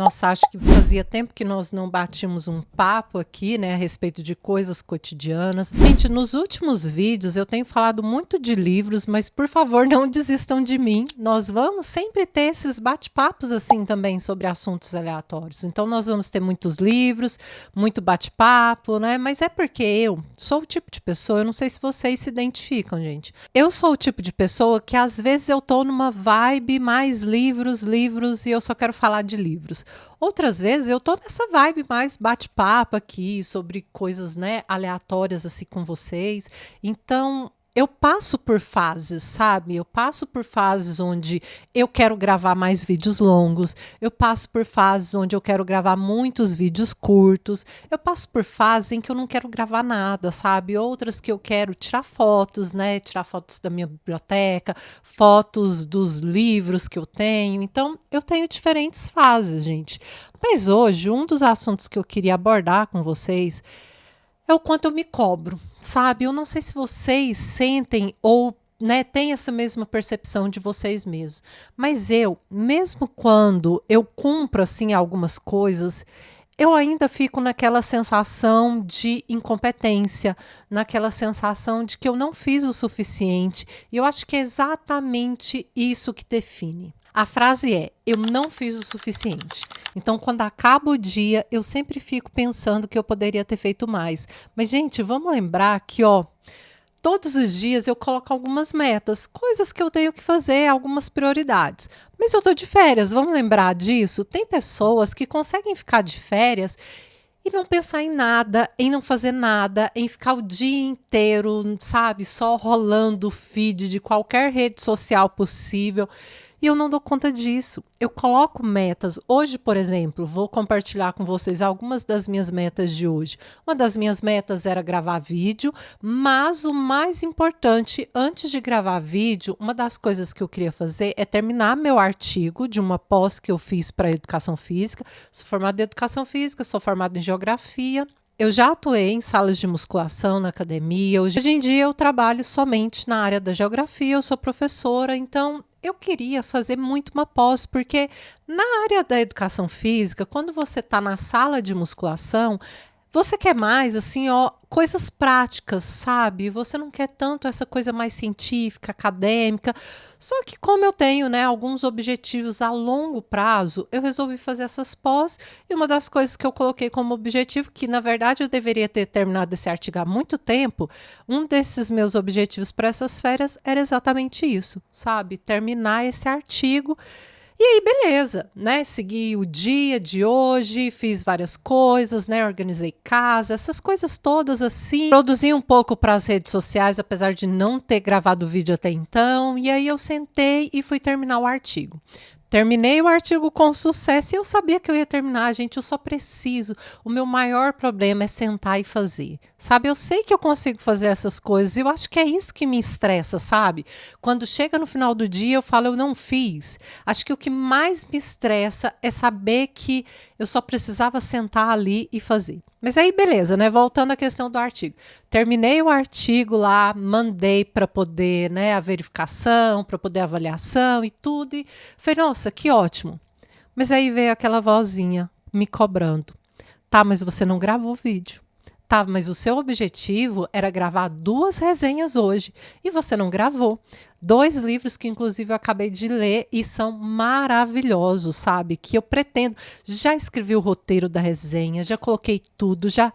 Nossa, acho que fazia tempo que nós não batíamos um papo aqui, né, a respeito de coisas cotidianas. Gente, nos últimos vídeos eu tenho falado muito de livros, mas por favor não desistam de mim. Nós vamos sempre ter esses bate-papos assim também sobre assuntos aleatórios. Então nós vamos ter muitos livros, muito bate-papo, né? Mas é porque eu sou o tipo de pessoa, eu não sei se vocês se identificam, gente. Eu sou o tipo de pessoa que às vezes eu tô numa vibe mais livros e eu só quero falar de livros. Outras vezes eu tô nessa vibe mais bate-papo aqui sobre coisas, né, aleatórias assim com vocês. Então, eu passo por fases, sabe? Eu passo por fases onde eu quero gravar mais vídeos longos, eu passo por fases onde eu quero gravar muitos vídeos curtos, eu passo por fases em que eu não quero gravar nada, sabe? Outras que eu quero tirar fotos, né? Tirar fotos da minha biblioteca, fotos dos livros que eu tenho. Então, eu tenho diferentes fases, gente. Mas hoje, um dos assuntos que eu queria abordar com vocês é o quanto eu me cobro, sabe? Eu não sei se vocês sentem ou, né, têm essa mesma percepção de vocês mesmos, mas eu, mesmo quando eu cumpro assim algumas coisas, eu ainda fico naquela sensação de incompetência, naquela sensação de que eu não fiz o suficiente, e eu acho que é exatamente isso que define. A frase é: eu não fiz o suficiente. Então, quando acaba o dia, eu sempre fico pensando que eu poderia ter feito mais. Mas, gente, vamos lembrar que, todos os dias eu coloco algumas metas, coisas que eu tenho que fazer, algumas prioridades. Mas eu estou de férias, vamos lembrar disso? Tem pessoas que conseguem ficar de férias e não pensar em nada, em não fazer nada, em ficar o dia inteiro, sabe, só rolando o feed de qualquer rede social possível. E eu não dou conta disso. Eu coloco metas. Hoje, por exemplo, vou compartilhar com vocês algumas das minhas metas de hoje. Uma das minhas metas era gravar vídeo, mas o mais importante, antes de gravar vídeo, uma das coisas que eu queria fazer é terminar meu artigo de uma pós que eu fiz para educação física. Sou formada em educação física, sou formada em geografia. Eu já atuei em salas de musculação na academia. Hoje em dia eu trabalho somente na área da geografia, eu sou professora, então eu queria fazer muito uma pós, porque na área da educação física, quando você está na sala de musculação, você quer mais, assim, coisas práticas, sabe? Você não quer tanto essa coisa mais científica, acadêmica. Só que como eu tenho, né, alguns objetivos a longo prazo, eu resolvi fazer essas pós. E uma das coisas que eu coloquei como objetivo, que na verdade eu deveria ter terminado esse artigo há muito tempo, um desses meus objetivos para essas férias era exatamente isso, sabe? Terminar esse artigo. E aí, beleza, né? Segui o dia de hoje, fiz várias coisas, né? Organizei casa, essas coisas todas assim. Produzi um pouco para as redes sociais, apesar de não ter gravado o vídeo até então. E aí eu sentei e fui terminar o artigo. Terminei o artigo com sucesso e eu sabia que eu ia terminar, gente, eu só preciso. O meu maior problema é sentar e fazer, sabe? Eu sei que eu consigo fazer essas coisas e eu acho que é isso que me estressa, sabe? Quando chega no final do dia eu falo, eu não fiz. Acho que o que mais me estressa é saber que eu só precisava sentar ali e fazer. Mas aí, beleza, né? Voltando à questão do artigo. Terminei o artigo lá, mandei para poder, né, a verificação, para poder a avaliação e tudo. E falei, nossa, que ótimo. Mas aí veio aquela vozinha me cobrando. Tá, mas você não gravou o vídeo. Tá, mas o seu objetivo era gravar 2 resenhas hoje e você não gravou. 2 livros que, inclusive, eu acabei de ler e são maravilhosos, sabe? Que eu pretendo. Já escrevi o roteiro da resenha, já coloquei tudo, já.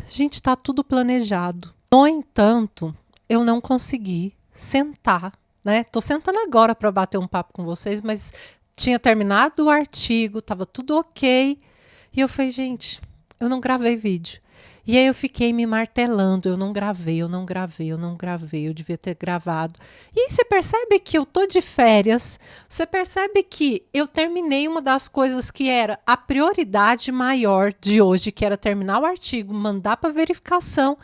Gente, tá tudo planejado. No entanto, eu não consegui sentar, né? Tô sentando agora para bater um papo com vocês, mas tinha terminado o artigo, tava tudo ok. E eu falei, gente, eu não gravei vídeo. E aí eu fiquei me martelando, eu não gravei, eu devia ter gravado. E aí você percebe que eu tô de férias, você percebe que eu terminei uma das coisas que era a prioridade maior de hoje, que era terminar o artigo, mandar para verificação.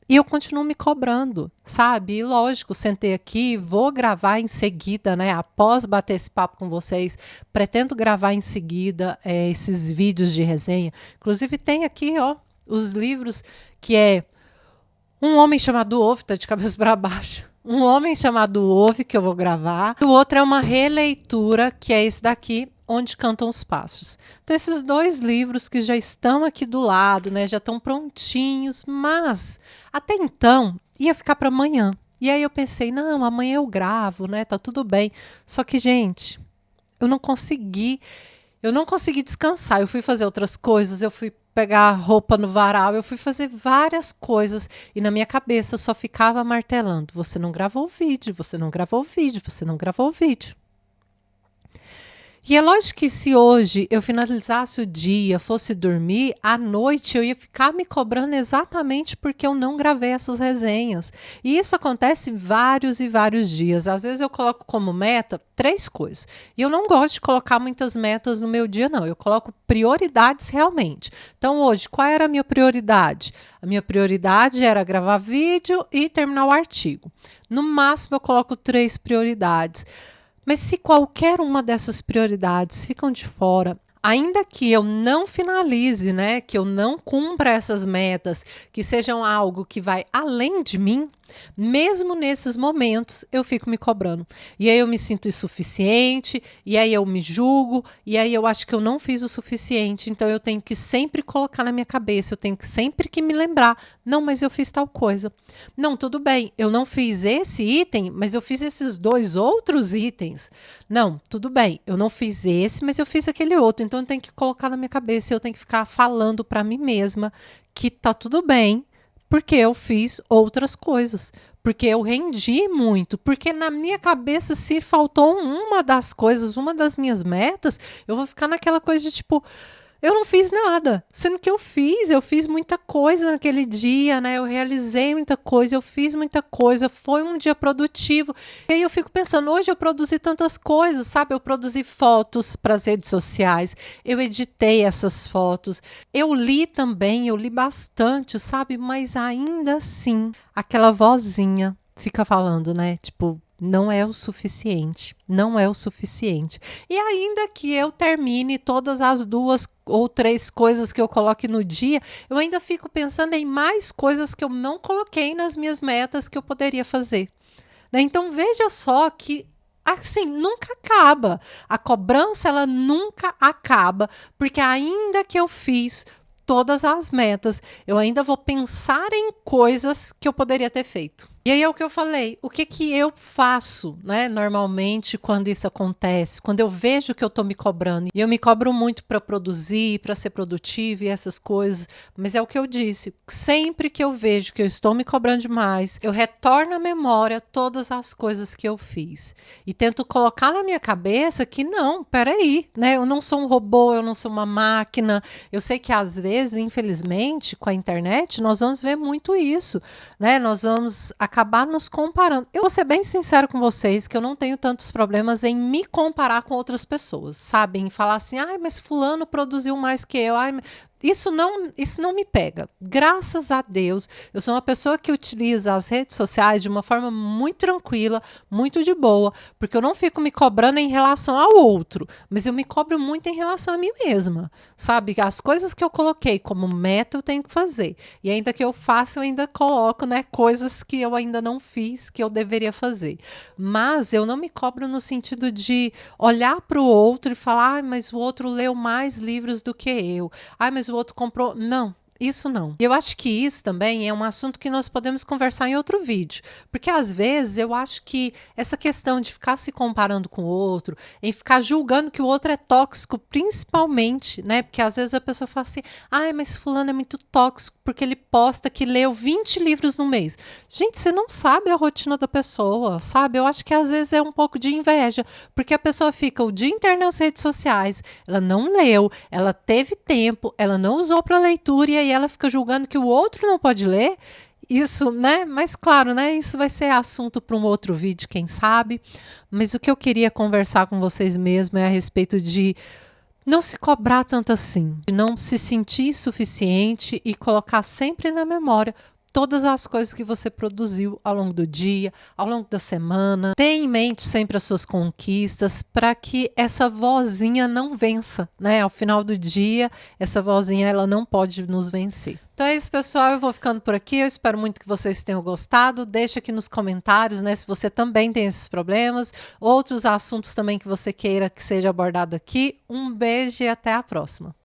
E eu continuo me cobrando, sabe? E lógico, sentei aqui, vou gravar em seguida, né? Após bater esse papo com vocês, pretendo gravar em seguida esses vídeos de resenha. Inclusive tem aqui, os livros que é Um Homem Chamado Ove, tá de cabeça para baixo. Um Homem Chamado Ove, que eu vou gravar. E o outro é uma releitura, que é esse daqui, Onde Cantam os Pássaros. Então, esses 2 livros que já estão aqui do lado, né, já estão prontinhos, mas até então ia ficar para amanhã. E aí eu pensei, não, amanhã eu gravo, né, tá tudo bem. Só que, gente, eu não consegui descansar. Eu fui fazer outras coisas, eu fui pegar roupa no varal, eu fui fazer várias coisas e na minha cabeça eu só ficava martelando: você não gravou o vídeo, você não gravou o vídeo, você não gravou o vídeo. E é lógico que se hoje eu finalizasse o dia, fosse dormir, à noite eu ia ficar me cobrando exatamente porque eu não gravei essas resenhas. E isso acontece vários e vários dias. Às vezes eu coloco como meta 3 coisas. E eu não gosto de colocar muitas metas no meu dia, não. Eu coloco prioridades realmente. Então hoje, qual era a minha prioridade? A minha prioridade era gravar vídeo e terminar o artigo. No máximo eu coloco 3 prioridades. Mas se qualquer uma dessas prioridades ficam de fora, ainda que eu não finalize, né, que eu não cumpra essas metas, que sejam algo que vai além de mim, mesmo nesses momentos eu fico me cobrando. E aí eu me sinto insuficiente, e aí eu me julgo, e aí eu acho que eu não fiz o suficiente, então eu tenho que sempre colocar na minha cabeça, eu tenho que sempre que me lembrar, não, mas eu fiz tal coisa. Não, tudo bem, eu não fiz esse item, mas eu fiz esses 2 outros itens. Não, tudo bem, eu não fiz esse, mas eu fiz aquele outro, então eu tenho que colocar na minha cabeça, eu tenho que ficar falando para mim mesma que tá tudo bem, porque eu fiz outras coisas, porque eu rendi muito, porque na minha cabeça, se faltou uma das coisas, uma das minhas metas, eu vou ficar naquela coisa de tipo, eu não fiz nada, sendo que eu fiz muita coisa naquele dia, né? Eu realizei muita coisa, eu fiz muita coisa, foi um dia produtivo. E aí eu fico pensando, hoje eu produzi tantas coisas, sabe? Eu produzi fotos para as redes sociais, eu editei essas fotos, eu li também, eu li bastante, sabe? Mas ainda assim, aquela vozinha fica falando, né? Tipo, não é o suficiente, não é o suficiente. E ainda que eu termine todas as 2 ou 3 coisas que eu coloque no dia, eu ainda fico pensando em mais coisas que eu não coloquei nas minhas metas que eu poderia fazer. Né? Então veja só que assim, nunca acaba. A cobrança, ela nunca acaba, porque ainda que eu fiz todas as metas, eu ainda vou pensar em coisas que eu poderia ter feito. E aí é o que eu falei, o que que eu faço, né, normalmente quando isso acontece, quando eu vejo que eu estou me cobrando, e eu me cobro muito para produzir, para ser produtiva e essas coisas, mas é o que eu disse, sempre que eu vejo que eu estou me cobrando demais, eu retorno à memória todas as coisas que eu fiz e tento colocar na minha cabeça que não, peraí, né, eu não sou um robô, eu não sou uma máquina, eu sei que às vezes, infelizmente, com a internet, nós vamos ver muito isso, né, nós vamos acabar nos comparando. Eu vou ser bem sincero com vocês que eu não tenho tantos problemas em me comparar com outras pessoas, sabe? Em falar assim, ai, mas fulano produziu mais que eu, ai, isso não me pega. Graças a Deus, eu sou uma pessoa que utiliza as redes sociais de uma forma muito tranquila, muito de boa, porque eu não fico me cobrando em relação ao outro, mas eu me cobro muito em relação a mim mesma, sabe? As coisas que eu coloquei como meta eu tenho que fazer. E ainda que eu faça, eu ainda coloco, né, coisas que eu ainda não fiz, que eu deveria fazer. Mas eu não me cobro no sentido de olhar para o outro e falar, ah, mas o outro leu mais livros do que eu. Ah, mas o outro comprou. Não, isso não. Eu acho que isso também é um assunto que nós podemos conversar em outro vídeo, porque às vezes eu acho que essa questão de ficar se comparando com o outro, em ficar julgando que o outro é tóxico, principalmente, né? Porque às vezes a pessoa fala assim, ai, mas fulano é muito tóxico porque ele posta que leu 20 livros no mês. Gente, você não sabe a rotina da pessoa, sabe? Eu acho que às vezes é um pouco de inveja, porque a pessoa fica o dia inteiro nas redes sociais, ela não leu, ela teve tempo, ela não usou para leitura e aí ela fica julgando que o outro não pode ler. Isso, né? Mas claro, né? Isso vai ser assunto para um outro vídeo, quem sabe. Mas o que eu queria conversar com vocês mesmo é a respeito de não se cobrar tanto assim, de não se sentir suficiente e colocar sempre na memória todas as coisas que você produziu ao longo do dia, ao longo da semana. Tenha em mente sempre as suas conquistas para que essa vozinha não vença, né? Ao final do dia, essa vozinha ela não pode nos vencer. Então é isso, pessoal. Eu vou ficando por aqui. Eu espero muito que vocês tenham gostado. Deixa aqui nos comentários, né, se você também tem esses problemas, outros assuntos também que você queira que seja abordado aqui. Um beijo e até a próxima.